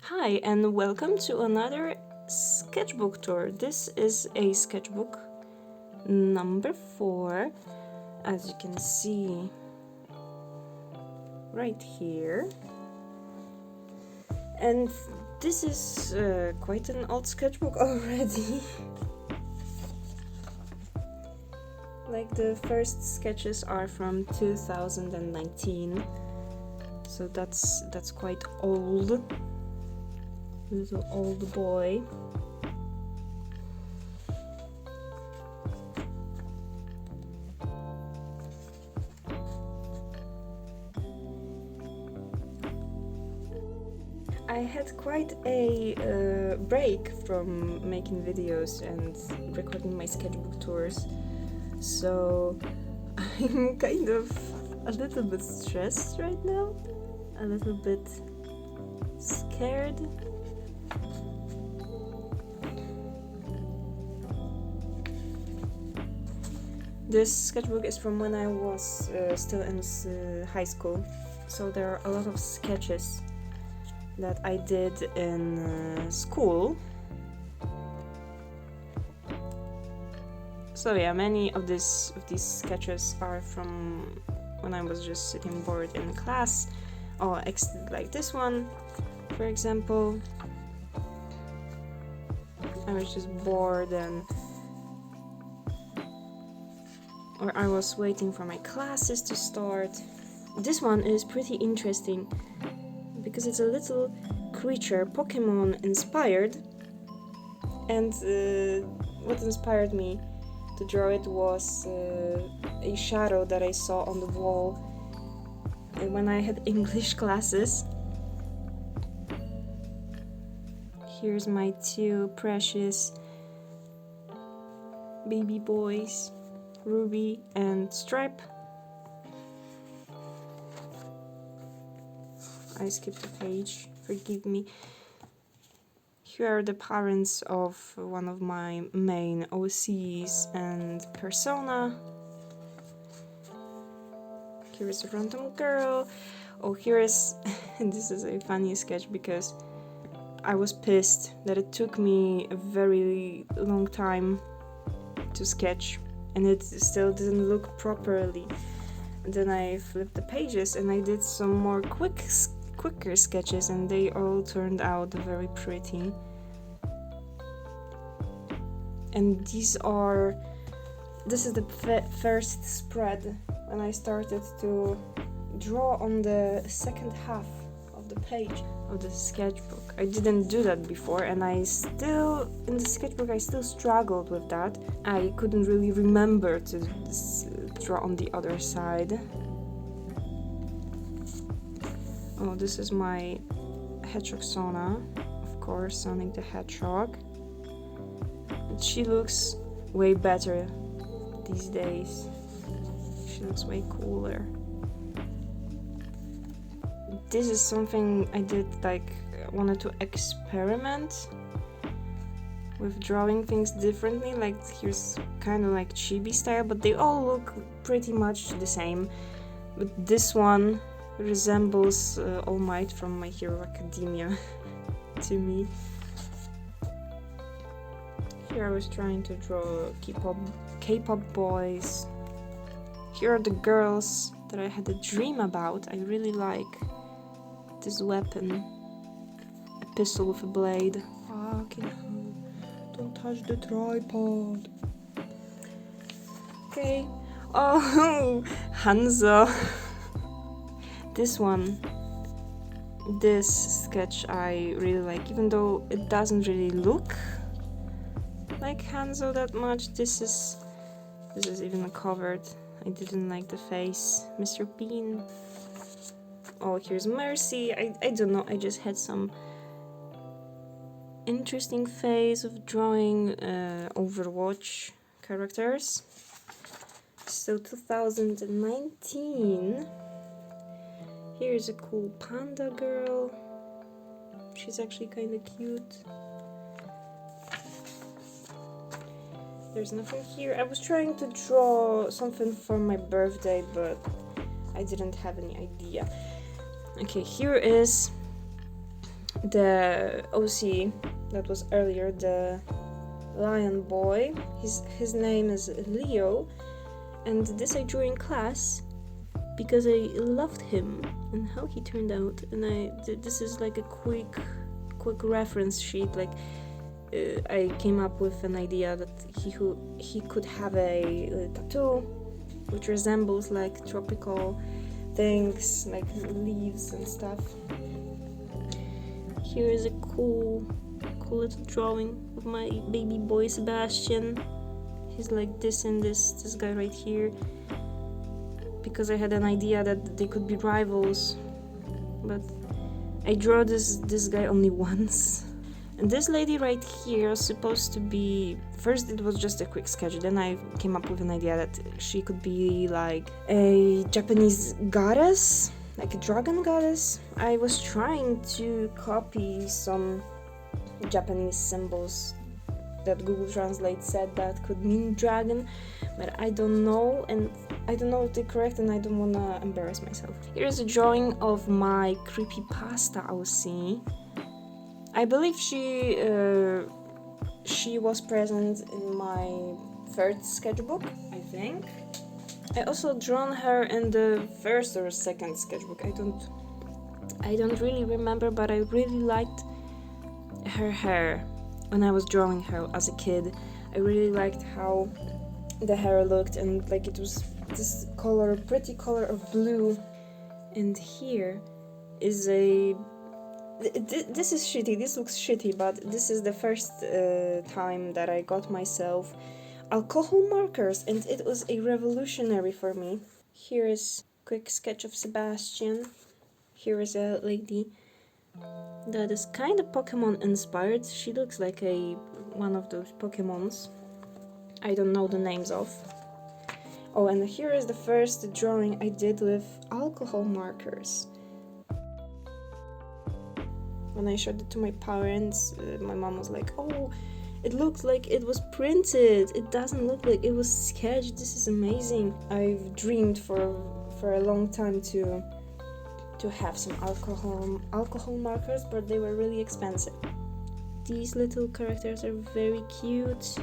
Hi and welcome to another sketchbook tour. This is a sketchbook number 4, as you can see right here. And this is quite an old sketchbook already. Like the first sketches are from 2019, so that's quite old. Little old boy. I had quite a break from making videos and recording my sketchbook tours, so I'm kind of a little bit stressed right now, a little bit scared. This sketchbook is from when I was still in high school, so there are a lot of sketches that I did in school. So yeah, many of these sketches are from when I was just sitting bored in class, or like this one, for example. I was just bored or I was waiting for my classes to start. This one is pretty interesting because it's a little creature, Pokemon inspired, and what inspired me to draw it was a shadow that I saw on the wall when I had English classes. Here's my 2 precious baby boys, Ruby and Stripe. I skipped a page, forgive me. Here are the parents of one of my main OCs and persona. Here is a random girl. Oh, here is... this is a funny sketch because I was pissed that it took me a very long time to sketch and it still didn't look properly. And then I flipped the pages and I did some more quicker sketches and they all turned out very pretty. And this is the first spread when I started to draw on the second half of the page of the sketchbook. I didn't do that before, and in the sketchbook I still struggled with that. I couldn't really remember to draw on the other side. Oh, this is my hedgehog Sona, of course, Sonic the Hedgehog. And she looks way better these days. She looks way cooler. This is something I did, like, I wanted to experiment with drawing things differently. Like, here's kind of like chibi style, but they all look pretty much the same. But this one resembles All Might from My Hero Academia to me. Here I was trying to draw K-pop boys. Here are the girls that I had a dream about. I really like this weapon, a pistol with a blade. Don't touch the tripod. Okay. Oh, Hanzo. This sketch I really like, even though it doesn't really look like Hanzo that much. This is even covered. I didn't like the face. Mr. Bean. Oh, here's Mercy. I don't know, I just had some interesting phase of drawing Overwatch characters. So 2019. Here's a cool panda girl. She's actually kind of cute. There's nothing here. I was trying to draw something for my birthday, but I didn't have any idea. Okay, here is the OC that was earlier, the lion boy. His name is Leo, and this I drew in class because I loved him and how he turned out. And this is like a quick reference sheet. Like I came up with an idea that he could have a tattoo which resembles like tropical things like leaves and stuff. Here is a cool little drawing of my baby boy Sebastian. He's like this and this guy right here, because I had an idea that they could be rivals, but I draw this guy only once. And this lady right here is supposed to be, first it was just a quick sketch, then I came up with an idea that she could be like a Japanese goddess, like a dragon goddess. I was trying to copy some Japanese symbols that Google Translate said that could mean dragon, but I don't know, and I don't know if they're correct, and I don't want to embarrass myself. Here's a drawing of my creepypasta OC. I believe she was present in my third sketchbook, I think. I also drawn her in the first or second sketchbook. I don't really remember, but I really liked her hair when I was drawing her as a kid. I really liked how the hair looked, and like it was this color, pretty color of blue. And here is this is shitty, this looks shitty, but this is the first time that I got myself alcohol markers, and it was a revolutionary for me. Here is a quick sketch of Sebastian. Here is a lady that is kind of Pokemon inspired. She looks like one of those Pokemons I don't know the names of. Oh, and here is the first drawing I did with alcohol markers. When I showed it to my parents, my mom was like, "Oh, it looks like it was printed. It doesn't look like it was sketched. This is amazing." I've dreamed for a long time to have some alcohol markers, but they were really expensive. These little characters are very cute.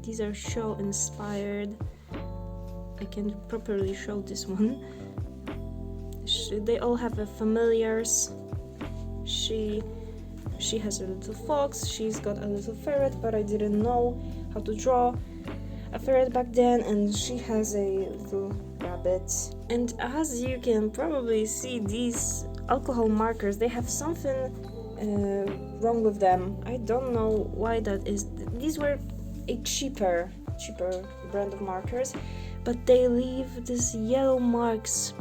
These are show inspired. I can't properly show this one. They all have familiars. She has a little fox, she's got a little ferret, but I didn't know how to draw a ferret back then, and she has a little rabbit. And as you can probably see, these alcohol markers, they have something wrong with them. I don't know why that is. These were a cheaper brand of markers, but they leave these yellow marks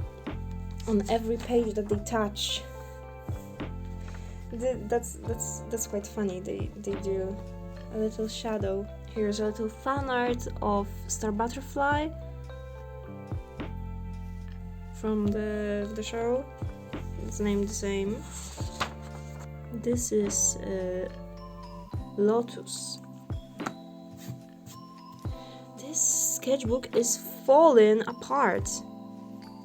on every page that they touch. That's quite funny. They do a little shadow. Here's a little fan art of Star Butterfly from the show. It's named the same. This is Lotus. This sketchbook is falling apart,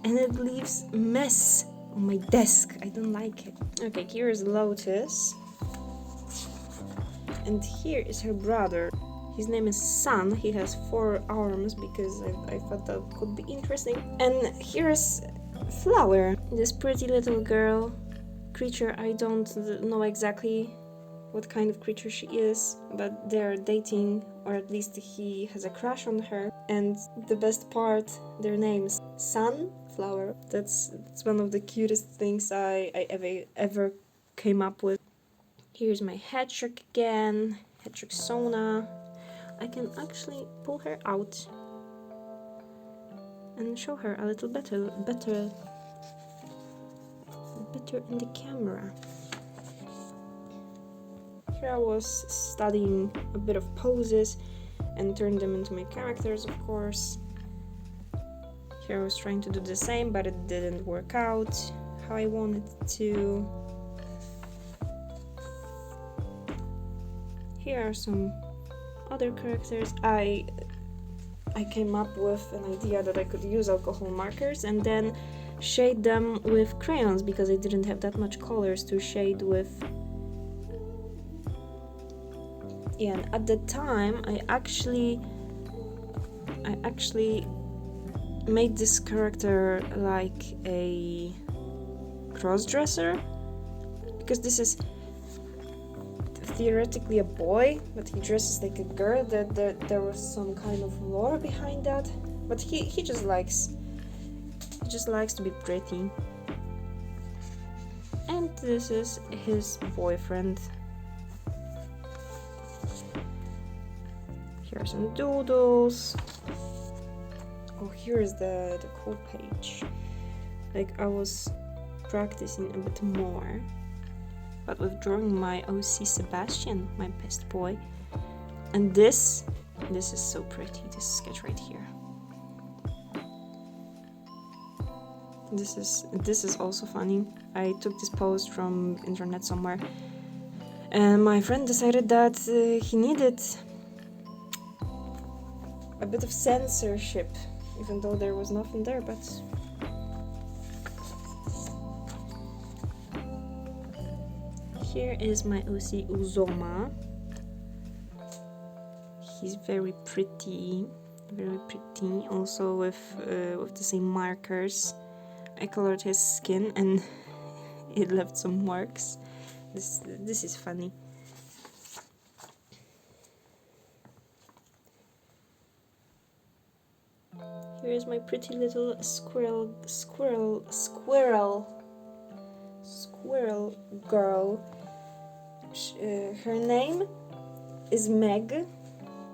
and it leaves mess on my desk. I don't like it. Okay, here is Lotus, and here is her brother. His name is Sun. He has 4 arms because I thought that could be interesting. And here's Flower, this pretty little girl creature. I don't know exactly what kind of creature she is, but they're dating, or at least he has a crush on her. And the best part, their names, Sunflower. That's one of the cutest things I ever came up with. Here's my Hedgehog again, Hedgehog Sona. I can actually pull her out and show her a little better in the camera. Here I was studying a bit of poses and turned them into my characters, of course. Here I was trying to do the same, but it didn't work out how I wanted to. Here are some other characters. I came up with an idea that I could use alcohol markers, and then shade them with crayons because I didn't have that much colors to shade with. Yeah, and at the time I actually made this character like a cross-dresser, because this is theoretically a boy, but he dresses like a girl. There was some kind of lore behind that, but he just likes to be pretty. And this is his boyfriend. Here are some doodles. Oh, here's the cool page. Like, I was practicing a bit more, but with drawing my OC Sebastian, my best boy. And this is so pretty, this sketch right here. This is also funny. I took this post from internet somewhere, and my friend decided that he needed a bit of censorship, even though there was nothing there, but here is my OC Uzoma. He's very pretty, also with the same markers. I colored his skin and it left some marks. This is funny. Here is my pretty little squirrel girl. Her name is Meg,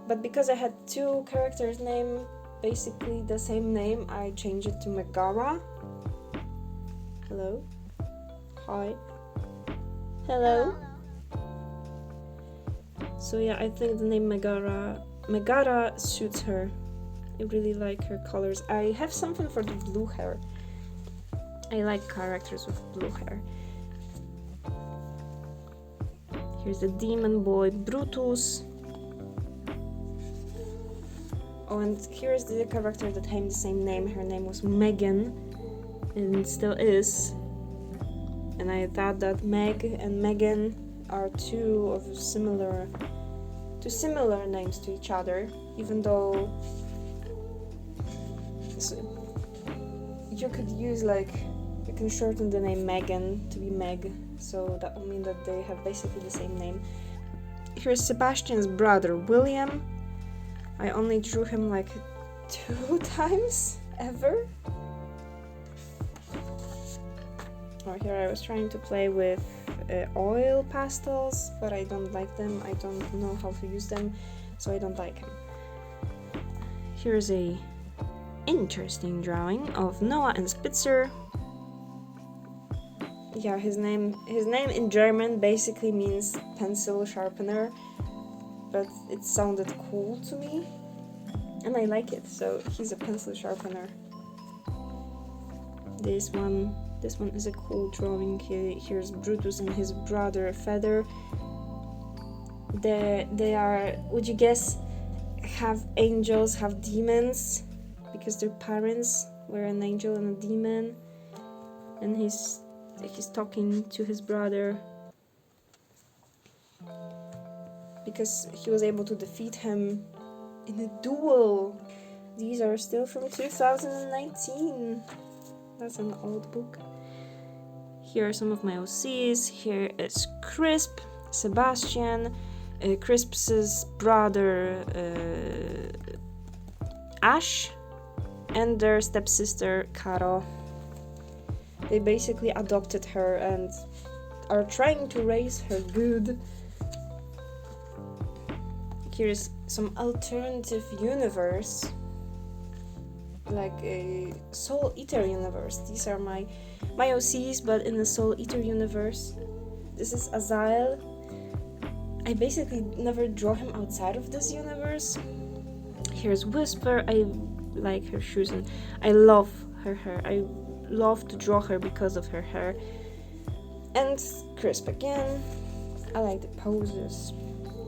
but because I had two characters' name basically the same name, I changed it to Megara. Hello? Hi. Hello? So yeah, I think the name Megara suits her. I really like her colors. I have something for the blue hair. I like characters with blue hair. Here's the demon boy Brutus. Oh, and here's the character that had the same name. Her name was Megan, and still is. And I thought that Meg and Megan are two similar names to each other, even though you could use, like, you can shorten the name Megan to be Meg, so that would mean that they have basically the same name. Here's Sebastian's brother William. I only drew him like 2 times ever. Oh, here I was trying to play with oil pastels, but I don't like them. I don't know how to use them, so I don't like them. Here's a interesting drawing of Noah and Spitzer. Yeah, his name in German basically means pencil sharpener, but it sounded cool to me, and I like it, so he's a pencil sharpener. This one is a cool drawing. Here's Brutus and his brother Feather. They are, would you guess, half angels, half demons, because their parents were an angel and a demon, and he's talking to his brother because he was able to defeat him in a duel. These are still from 2019. That's an old book. Here are some of my OCs. Here is Crisp, Sebastian, Crisp's brother Ash, and their stepsister Caro. They basically adopted her and are trying to raise her good. Here's some alternative universe, like a Soul Eater universe. These are my OCs, but in the Soul Eater universe. This is Azael. I basically never draw him outside of this universe. Here's Whisper. I like her shoes and I love her hair. I love to draw her because of her hair. And Crisp again. I like the poses.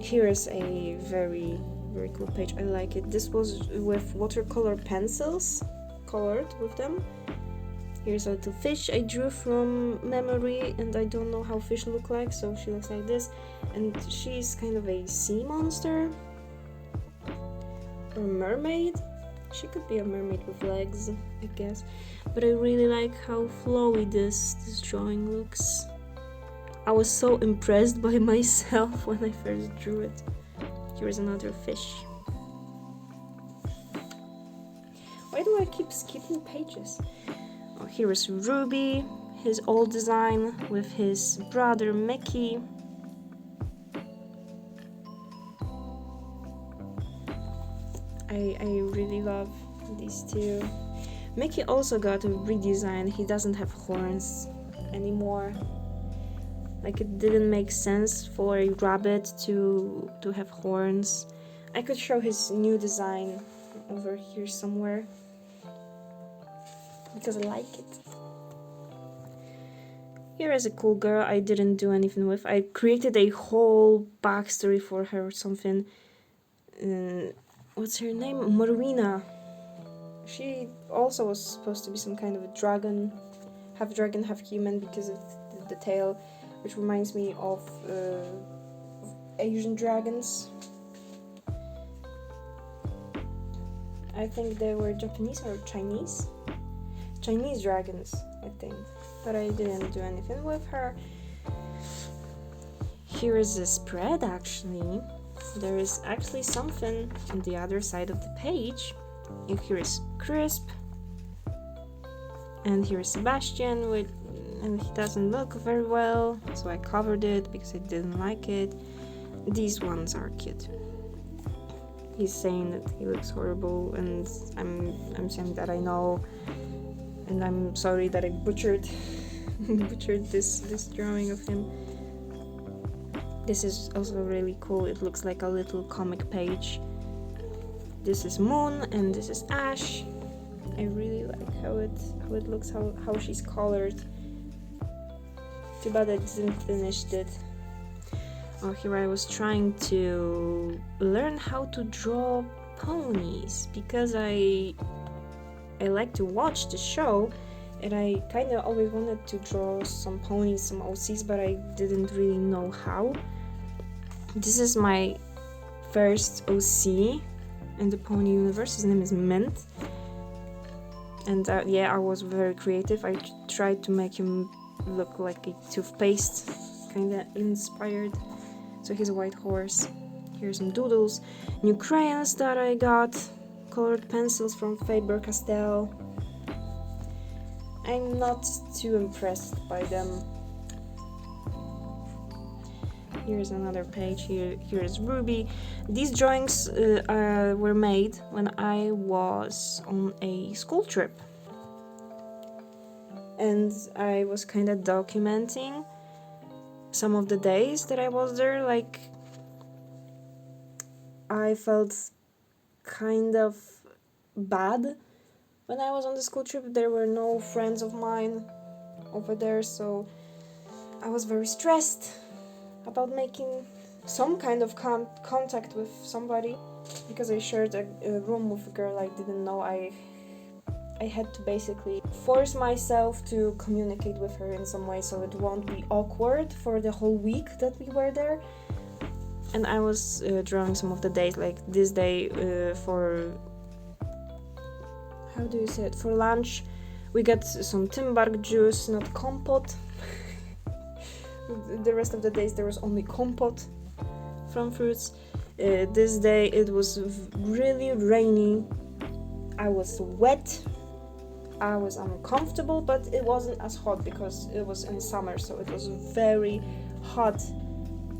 Here is a very, very cool page. I like it. This was with watercolor pencils, colored with them. Here's a little fish I drew from memory, and I don't know how fish look like, so she looks like this. And she's kind of a sea monster or mermaid. She could be a mermaid with legs, I guess. But I really like how flowy this drawing looks. I was so impressed by myself when I first drew it. Here's another fish. Why do I keep skipping pages? Oh, here is Ruby, his old design with his brother Mickey. I really love these two. Mickey also got a redesign. He doesn't have horns anymore. Like, it didn't make sense for a rabbit to have horns. I could show his new design over here somewhere because I like it. Here is a cool girl I didn't do anything with. I created a whole backstory for her or something. What's her name? Marina. She also was supposed to be some kind of a dragon, half human, because of the tail, which reminds me of Asian dragons. I think they were Japanese or Chinese. Chinese dragons, I think. But I didn't do anything with her. Here is a spread, actually. There is actually something on the other side of the page. Here is Crisp. And here is Sebastian, and he doesn't look very well, so I covered it because I didn't like it. These ones are cute. He's saying that he looks horrible, and I'm saying that I know, and I'm sorry that I butchered this drawing of him. This is also really cool. It looks like a little comic page. This is Moon and this is Ash. I really like how it looks, how she's colored. Too bad I didn't finish it. Oh, here I was trying to learn how to draw ponies because I like to watch the show, and I kind of always wanted to draw some ponies, some OCs, but I didn't really know how. This is my first OC in the pony universe. His name is Mint, and yeah, I was very creative. I tried to make him look like a toothpaste, kind of inspired. So he's a white horse. Here's some doodles, new crayons that I got, colored pencils from Faber-Castell. I'm not too impressed by them. Here's another page. Here is Ruby. These drawings were made when I was on a school trip, and I was kind of documenting some of the days that I was there. Like, I felt kind of bad when I was on the school trip. There were no friends of mine over there, so I was very stressed about making some kind of contact with somebody, because I shared a room with a girl I didn't know. I had to basically force myself to communicate with her in some way so it won't be awkward for the whole week that we were there. And I was drawing some of the days, like this day for, how do you say it, for lunch we got some Timbark juice, not compote. The rest of the days there was only compote from fruits. This day it was really rainy. I was wet. I was uncomfortable, but it wasn't as hot because it was in summer, so it was very hot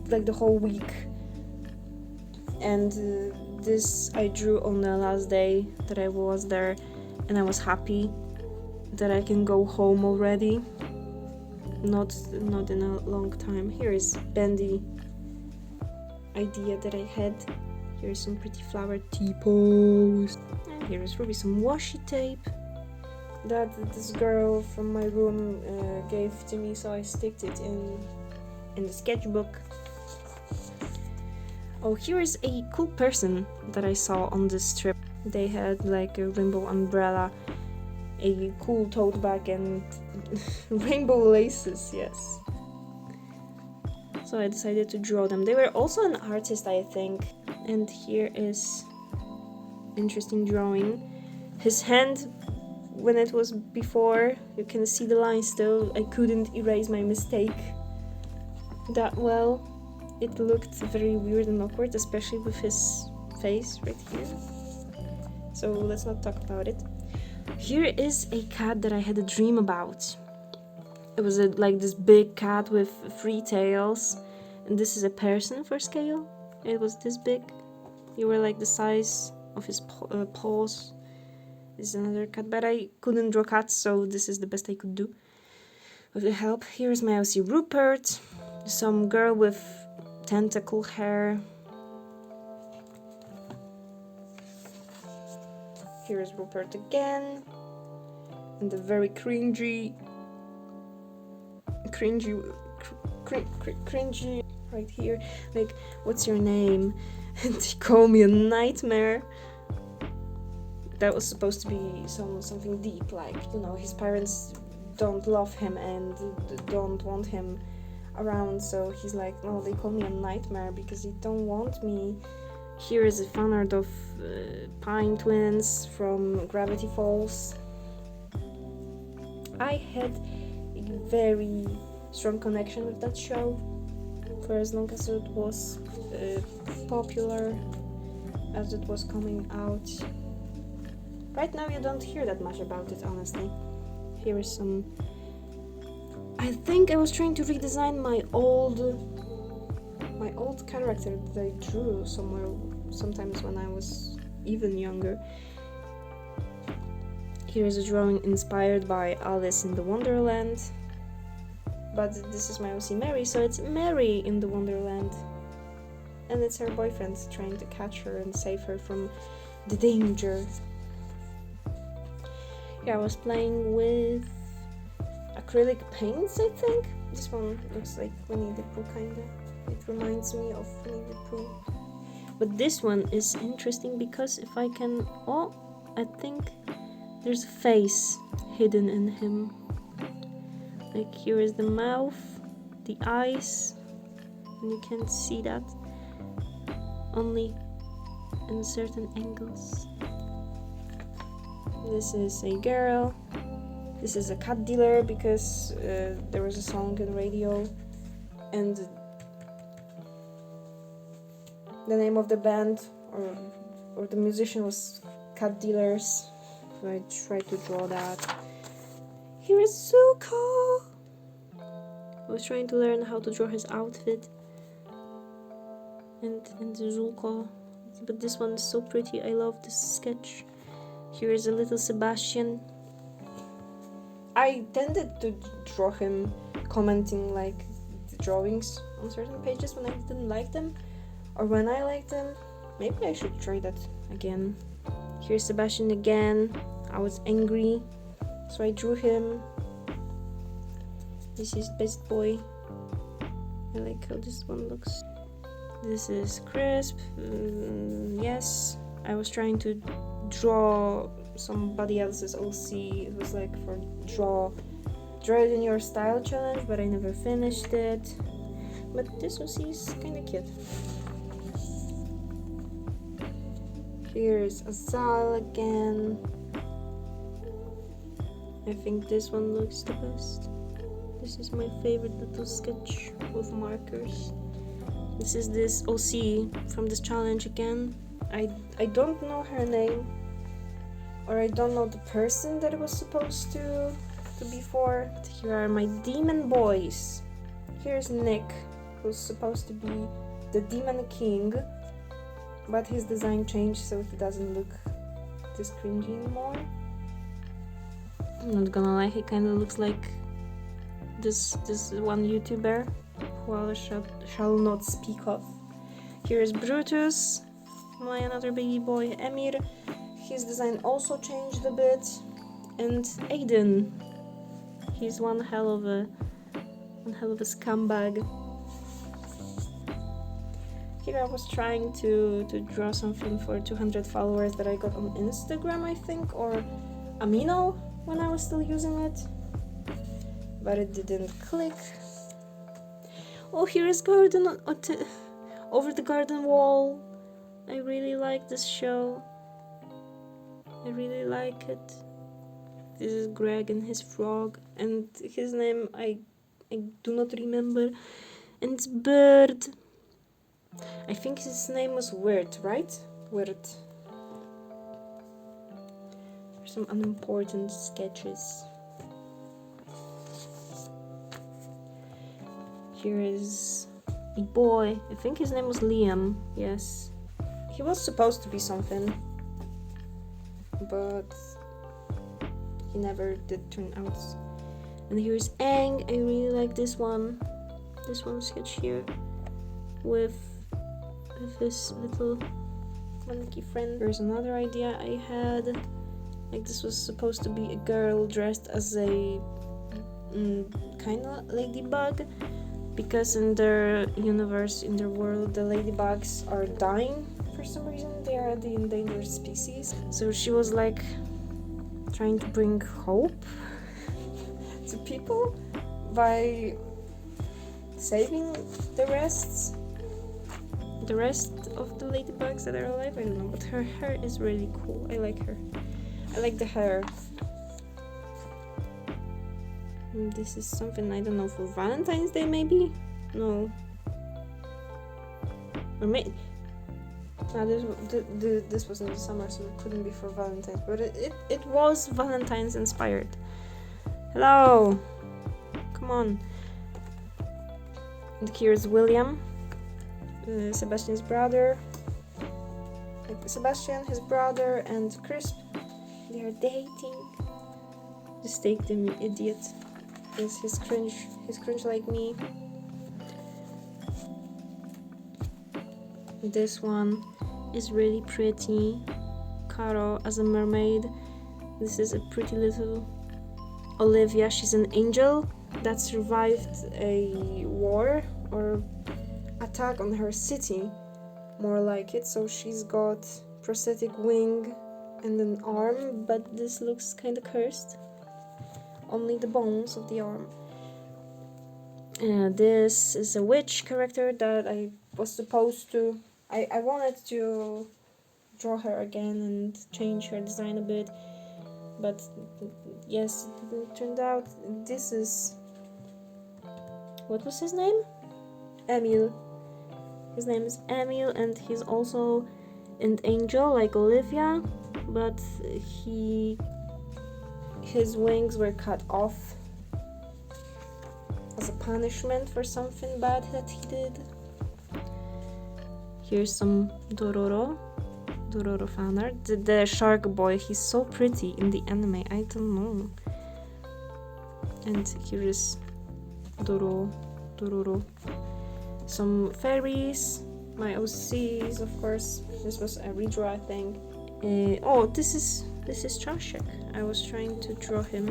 like the whole week. And this I drew on the last day that I was there, and I was happy that I can go home already. Not in a long time. Here is Bendy idea that I had. Here's some pretty flower T-pose. And here is Ruby, some washi tape that this girl from my room gave to me, so I sticked it in the sketchbook. Oh, here is a cool person that I saw on this trip. They had like a rainbow umbrella a cool tote bag and rainbow laces, yes. So I decided to draw them. They were also an artist, I think. And here is interesting drawing. His hand, when it was before, you can see the line still. I couldn't erase my mistake that well. It looked very weird and awkward, especially with his face right here. So let's not talk about it. Here is a cat that I had a dream about. It was like this big cat with 3 tails, and this is a person for scale. It was this big. You were like the size of his paws. This is another cat, but I couldn't draw cats, so this is the best I could do with the help. Here is my LC Rupert, some girl with tentacle hair. Here is Rupert again, and the very cringy right here, like, what's your name? And they call me a nightmare. That was supposed to be something deep, like, you know, his parents don't love him and don't want him around, so he's like, no, they call me a nightmare because they don't want me. Here is a fan art of Pine Twins from Gravity Falls. I had a very strong connection with that show for as long as it was popular, as it was coming out. Right now you don't hear that much about it, honestly. Here is some... I think I was trying to redesign my old character that I drew sometimes when I was even younger. Here is a drawing inspired by Alice in the Wonderland. But this is my OC Mary, so it's Mary in the Wonderland. And it's her boyfriend trying to catch her and save her from the danger. Yeah, I was playing with acrylic paints, I think. This one looks like Winnie the Pooh, kinda. It reminds me of Winnie the Pooh. But this one is interesting because if I can... Oh, I think there's a face hidden in him. Like, here is the mouth, the eyes, and you can't see that. Only in certain angles. This is a girl. This is a cat dealer because there was a song in radio and the name of the band or the musician was Cat Dealers. So I tried to draw that. Here is Zuko. I was trying to learn how to draw his outfit and Zuko, but this one is so pretty. I love this sketch. Here is a little Sebastian. I tended to draw him commenting like the drawings on certain pages when I didn't like them, or when I liked them. Maybe I should try that again. Here's Sebastian again. I was angry, so I drew him. This is Best Boy. I like how this one looks. This is Crisp. Yes, I was trying to draw somebody else's OC. It was like for draw it in your style challenge, but I never finished it. But this OC is kind of cute. Here's Azal again. I think this one looks the best. This is my favorite little sketch with markers. This is this OC from this challenge again. I don't know her name, or I don't know the person that it was supposed to be for. But here are my demon boys. Here's Nick, who's supposed to be the Demon King, but his design changed so he doesn't look this cringy anymore. I'm not gonna lie, he kind of looks like this one YouTuber who I shall not speak of. Here is Brutus, my another baby boy. Emir, his design also changed a bit, and Aiden, he's one hell of a scumbag. Here I was trying to draw something for 200 followers that I got on Instagram, I think, or Amino. when I was still using it, but it didn't click. Oh, here is garden over the garden wall. I really like this show. I really like it. This is Greg and his frog, and his name I do not remember. And it's Bird. I think his name was Wirt, right? Wirt. Some unimportant sketches. Here is a boy. I think his name was Liam. Yes. He was supposed to be something, but he never did turn out. And here's Aang. I really like this one. This one sketch here with his little monkey friend. There's another idea I had. Like, this was supposed to be a girl dressed as a kind of ladybug, because in their universe, in their world, the ladybugs are dying for some reason. They are the endangered species. So she was like trying to bring hope to people by saving the rest of the ladybugs that are alive. I don't know, but her hair is really cool. I like her. I like the hair. This is something, I don't know, for Valentine's Day maybe? No. Or maybe... No, this was in the summer, so it couldn't be for Valentine's, but it was Valentine's inspired. Hello! Come on. And here's William, Sebastian's brother. Sebastian, his brother, and Crisp. They are dating. Just take them, you idiot. He's cringe like me. This one is really pretty. Caro as a mermaid. This is a pretty little Olivia. She's an angel that survived a war or attack on her city, more like it. So she's got prosthetic wing and an arm, but this looks kind of cursed. Only the bones of the arm. This is a witch character that I was supposed to... I wanted to draw her again and change her design a bit, but yes, it turned out this is... What was his name? Emil. His name is Emil, and he's also an angel like Olivia, but his wings were cut off as a punishment for something bad that he did. Here's some Dororo fan art. The shark boy, he's so pretty in the anime, I don't know. And here is Dororo. Some fairies, my OCs, of course. This was a redraw, I think. Oh, this is Trashek. I was trying to draw him.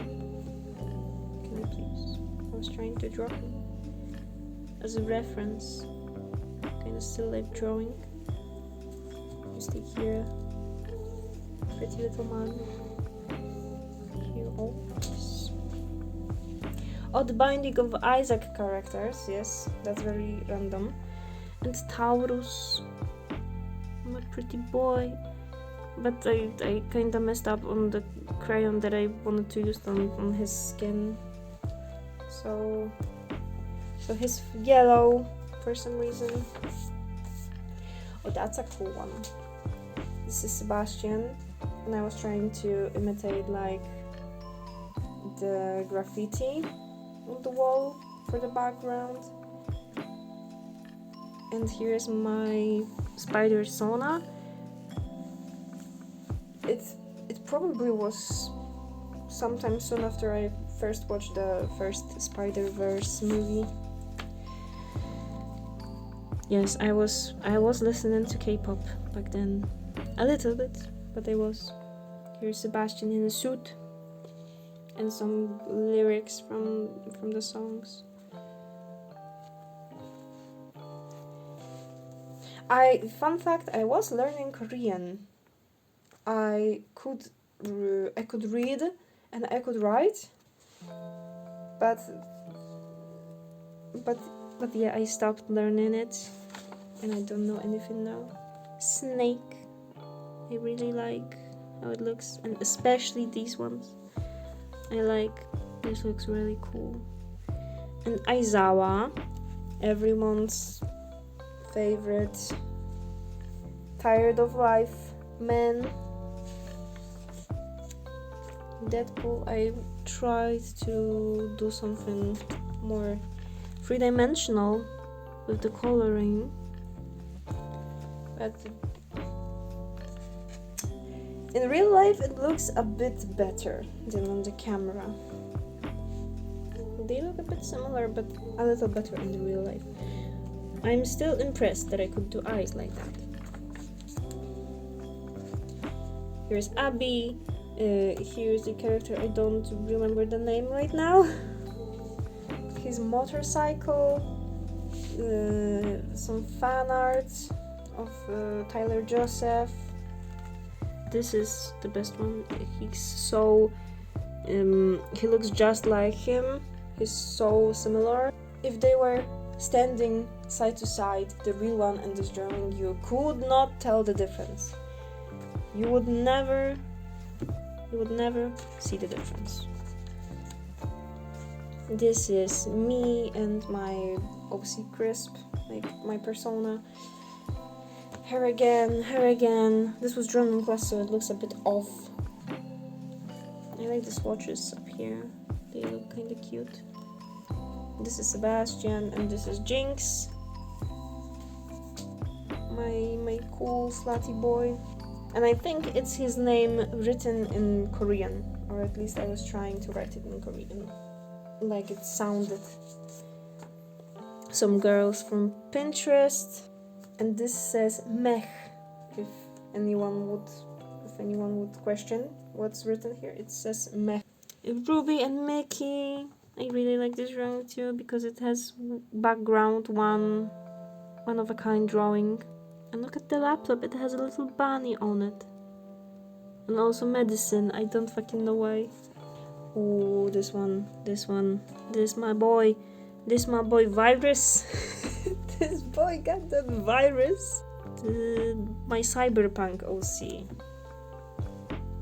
Can you please? I was trying to draw him as a reference. Kind of still life drawing. Just take here, pretty little man. Here, oh, the binding of Isaac characters. Yes, that's very random. And Taurus, my pretty boy. But I kinda messed up on the crayon that I wanted to use on his skin. So he's yellow for some reason. Oh, that's a cool one. This is Sebastian, and I was trying to imitate like the graffiti on the wall for the background. And here's my spider Sona. It probably was sometime soon after I first watched the first Spider-Verse movie. Yes, I was listening to K-pop back then, a little bit, but I was. Here's Sebastian in a suit, and some lyrics from the songs. Fun fact, I was learning Korean. I could read and I could write, but yeah, I stopped learning it, and I don't know anything now. Snake, I really like how it looks, and especially these ones. I like, this looks really cool. And Aizawa, everyone's favorite tired of life man. Deadpool, I tried to do something more three-dimensional with the coloring, but in real life it looks a bit better than on the camera. They look a bit similar, but a little better in the real life. I'm still impressed that I could do eyes like that. Here's Abby. Here's the character, I don't remember the name right now. His motorcycle, some fan art of Tyler Joseph. This is the best one. He's so he looks just like him. He's so similar. If they were standing side to side, the real one and this drawing, you could not tell the difference. You would never see the difference. This is me and my OC Crisp, like my persona. Hair again. This was drawn in class, so it looks a bit off. I like the swatches up here. They look kinda cute. This is Sebastian, and this is Jinx. My cool slutty boy. And I think it's his name written in Korean, or at least I was trying to write it in Korean, like it sounded. Some girls from Pinterest, and this says mech. If anyone would question what's written here, it says mech. Ruby and Mickey. I really like this drawing too because it has background one of a kind drawing. And look at the laptop, it has a little bunny on it. And also medicine, I don't fucking know why. Oh, this one. This my boy virus. This boy got that virus. My cyberpunk OC.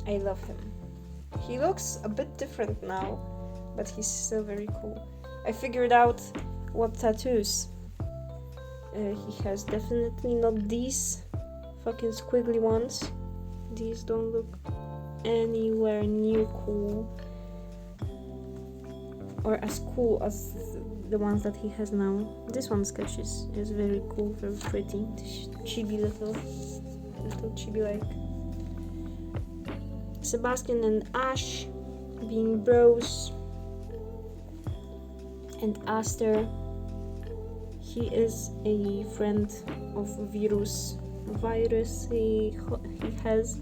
I love him. He looks a bit different now, but he's still very cool. I figured out what tattoos he has. Definitely not these fucking squiggly ones. These don't look anywhere near cool, or as cool as the ones that he has now. This one sketches is very cool, very pretty. Chibi little chibi like. Sebastian and Ash being bros, and Aster, he is a friend of virus. He has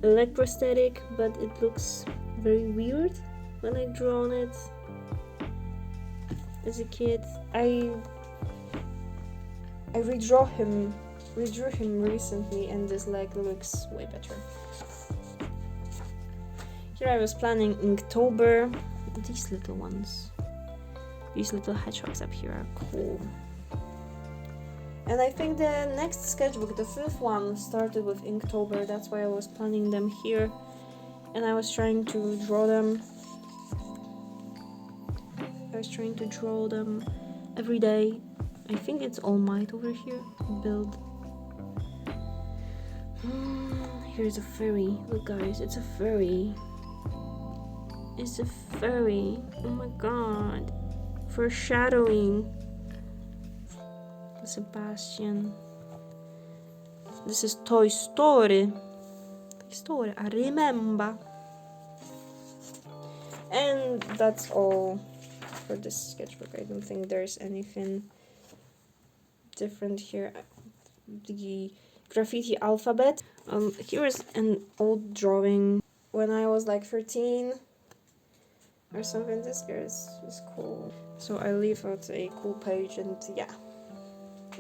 a leg prosthetic, but it looks very weird when I drawn it as a kid. I redrew him recently, and this leg looks way better. Here I was planning Inktober. These little ones, these little hedgehogs up here are cool. And I think the next sketchbook, the 5th one, started with Inktober. That's why I was planning them here, and I was trying to draw them. Every day. I think it's All Might over here. Build. Here's a fairy. Look, guys, it's a fairy. It's a fairy. Oh my god. Foreshadowing. Sebastian. This is Toy Story. I remember. And that's all for this sketchbook. I don't think there's anything different here. The graffiti alphabet. Here's an old drawing when I was like 13 or something. This girl is cool. So I leave out a cool page, and yeah.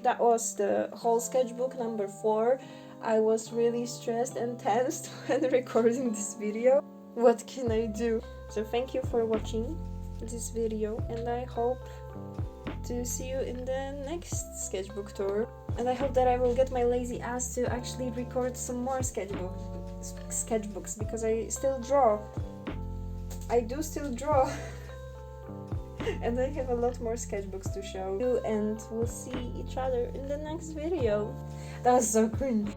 That was the whole sketchbook number 4. I was really stressed and tensed when recording this video. What can I do? So thank you for watching this video, and I hope to see you in the next sketchbook tour. And I hope that I will get my lazy ass to actually record some more sketchbooks, because I still draw. I do still draw. And I have a lot more sketchbooks to show you, and we'll see each other in the next video. That was so cringe.